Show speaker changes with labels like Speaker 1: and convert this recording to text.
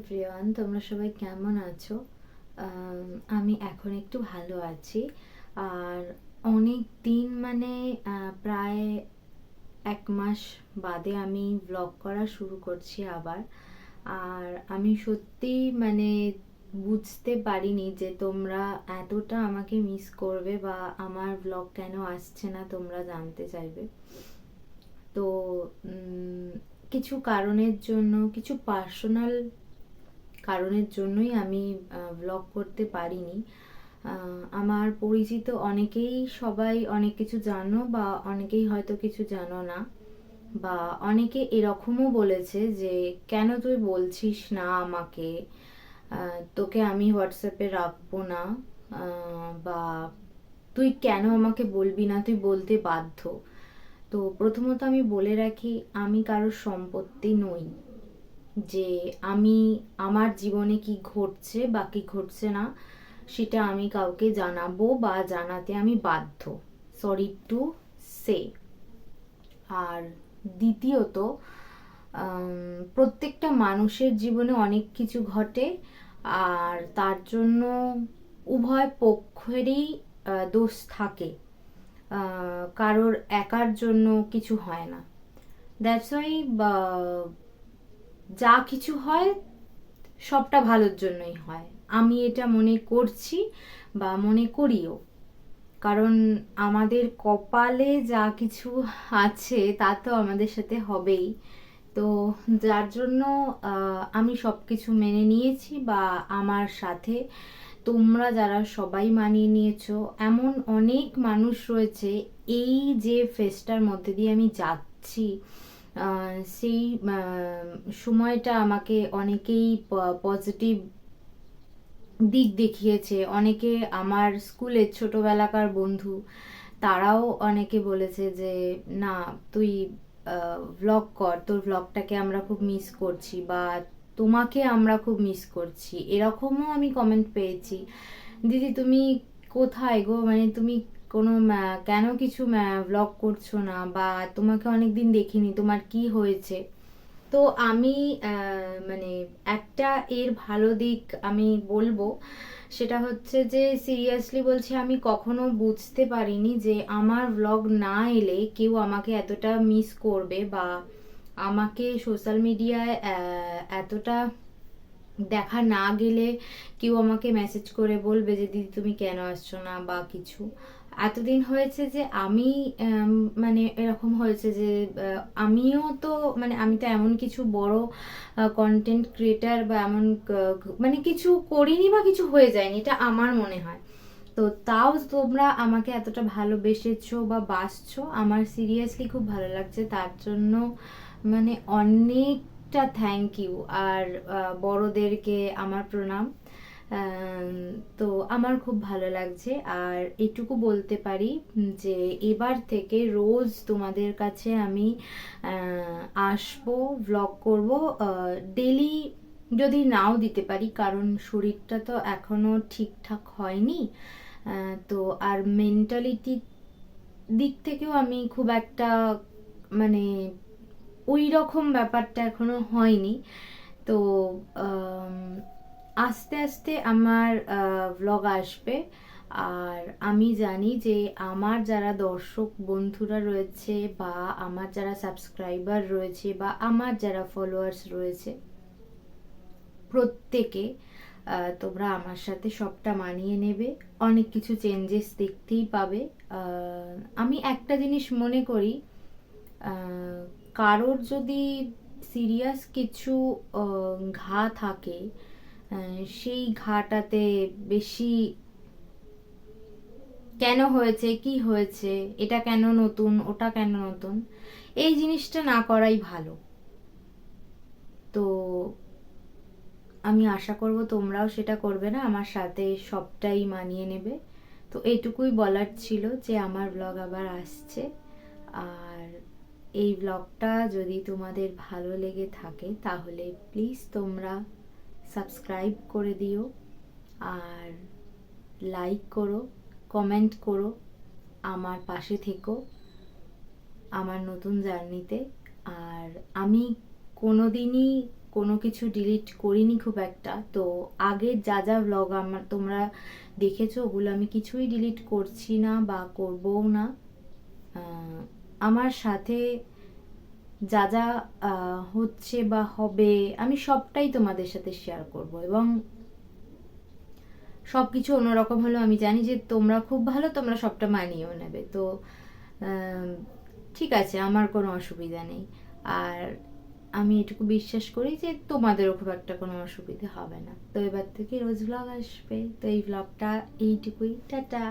Speaker 1: Everyone, তোমরা সবাই কেমন আছো? আমি এখন একটু ভালো আছি। আর অনেক দিন প্রায় 1 মাস বাদে আমি ব্লগ করা শুরু করছি আবার। আর আমি সত্যি বুঝতে পারিনি যে তোমরা এতটা আমাকে মিস করবে বা আমার ব্লগ কেন আসছে না তোমরা জানতে চাইবে। তো কিছু কারণের জন্য, কিছু পার্সোনাল কারণের জন্যই আমি ব্লগ করতে পারিনি। আমার পরিচিত অনেকেই সবাই অনেক কিছু জানো বা অনেকেই হয়তো কিছু জানো না, বা অনেকে এরকমও বলেছে যে কেন তুই বলছিস না আমাকে, তোকে আমি হোয়াটসঅ্যাপে রাখবো না, বা তুই কেন আমাকে বলবি না, তুই বলতে বাধ্য। তো প্রথমত আমি বলে রাখি, আমি কারোর সম্পত্তি নই যে আমি আমার জীবনে কি ঘটছে বা কি ঘটছে না সেটা আমি কাউকে জানাবো বা জানাতে আমি বাধ্য, সরি টু সে। আর দ্বিতীয়ত, প্রত্যেকটা মানুষের জীবনে অনেক কিছু ঘটে, আর তার জন্য উভয় পক্ষেরই দোষ থাকে। কারোর একার জন্য কিছু হয় না। দ্যাটস ওয়াই যা কিছু হয় সবটা ভালোর জন্যই হয়, আমি এটা মনে করছি বা মনে করিও। কারণ আমাদের কপালে যা কিছু আছে তা তো আমাদের সাথে হবেই। তো যার জন্য আমি সব কিছু মেনে নিয়েছি, বা আমার সাথে তোমরা যারা সবাই মানিয়ে নিয়েছো, এমন অনেক মানুষ রয়েছে। এই যে ফেস্টার মধ্যে দিয়ে আমি যাচ্ছি, সেই সময়টা আমাকে অনেকেই পজিটিভ দিক দেখিয়েছে। অনেকে আমার স্কুলের ছোটবেলাকার বন্ধু, তারাও অনেকে বলেছে যে না, তুই ভ্লগ কর, তোর ভ্লগটাকে আমরা খুব মিস করছি, বা তোমাকে আমরা খুব মিস করছি। এরকমও আমি কমেন্ট পেয়েছি, দিদি তুমি কোথায় গো, তুমি কোনো কেন কিছু ভ্লগ করছো না, বা তোমাকে অনেকদিন দেখিনি, তোমার কি হয়েছে। তো আমি মানে একটা এর ভালো দিক আমি বলবো, সেটা হচ্ছে যে সিরিয়াসলি বলছি, আমি কখনো বুঝতে পারিনি যে আমার ব্লগ না এলে কেউ আমাকে এতটা মিস করবে, বা আমাকে সোশ্যাল মিডিয়ায় এতটা দেখা না গেলে কেউ আমাকে মেসেজ করে বলবে যে দিদি তুমি কেন আসছো না বা কিছু। এতদিন হয়েছে যে আমি এরকম হয়েছে যে আমিও তো আমি তো এমন কিছু বড় কন্টেন্ট ক্রিয়েটার বা এমন কিছু করিনি বা কিছু হয়ে যায়নি, এটা আমার মনে হয়। তো তাও তোমরা আমাকে এতটা ভালোবেসেছো বা বাসছো, আমার সিরিয়াসলি খুব ভালো লাগছে। তার জন্য অনেকটা থ্যাংক ইউ। আর বড়দেরকে আমার প্রণাম। তো আমার খুব ভালো লাগছে। আর এটুকু বলতে পারি যে এবার থেকে রোজ তোমাদের কাছে আমি আসবো, ভ্লগ করব। ডেলি যদি নাও দিতে পারি, কারণ শরীরটা তো এখনো ঠিকঠাক হয়নি। তো আর মেন্টালিটি দিক থেকেও আমি খুব একটা মানে ওই রকম ব্যাপারটা এখনো হয়নি। তো আস্তে আস্তে আমার ভ্লগ আসবে। আর আমি জানি যে আমার যারা দর্শক বন্ধুরা রয়েছে, বা আমার যারা সাবস্ক্রাইবার রয়েছে, বা আমার যারা ফলোয়ার্স রয়েছে, প্রত্যেকে তোমরা আমার সাথে সবটা মানিয়ে নেবে। অনেক কিছু চেঞ্জেস দেখতেই পাবে। আমি একটা জিনিস মনে করি, কারোর যদি সিরিয়াস কিছু ঘা থাকে, সেই ঘাটাতে বেশি কেন হয়েছে, কি হয়েছে, এটা কেন নতুন, ওটা কেন নতুন, এই জিনিসটা না করাই ভালো। তো আমি আশা করব তোমরাও সেটা করবে না, আমার সাথে সবটাই মানিয়ে নেবে। তো এইটুকুই বলার ছিল যে আমার ব্লগ আবার আসছে। আর এই ব্লগটা যদি তোমাদের ভালো লেগে থাকে তাহলে প্লিজ তোমরা সাবস্ক্রাইব করে দিও, আর লাইক করো, কমেন্ট করো, আমার পাশে থেকো আমার নতুন জার্নিতে। আর আমি কোনোদিনই কোনো কিছু ডিলিট করিনি খুব একটা। তো আগের যা যা ব্লগ তোমরা দেখেছো ওগুলো আমি কিছুই ডিলিট করছি না বা করবও না। আমার সাথে যা যা হচ্ছে বা হবে আমি সবটাই তোমাদের সাথে শেয়ার করব, এবং সব কিছু অন্যরকম হলেও আমি জানি যে তোমরা খুব ভালো, তোমরা সবটা মানিয়েও নেবে। তো ঠিক আছে, আমার কোনো অসুবিধা নেই। আর আমি এটুকু বিশ্বাস করি যে তোমাদেরও খুব একটা কোনো অসুবিধা হবে না। তো এবার থেকে রোজ ব্লগ আসবে। তো এই ব্লগটা এইটুকুই, টাটা।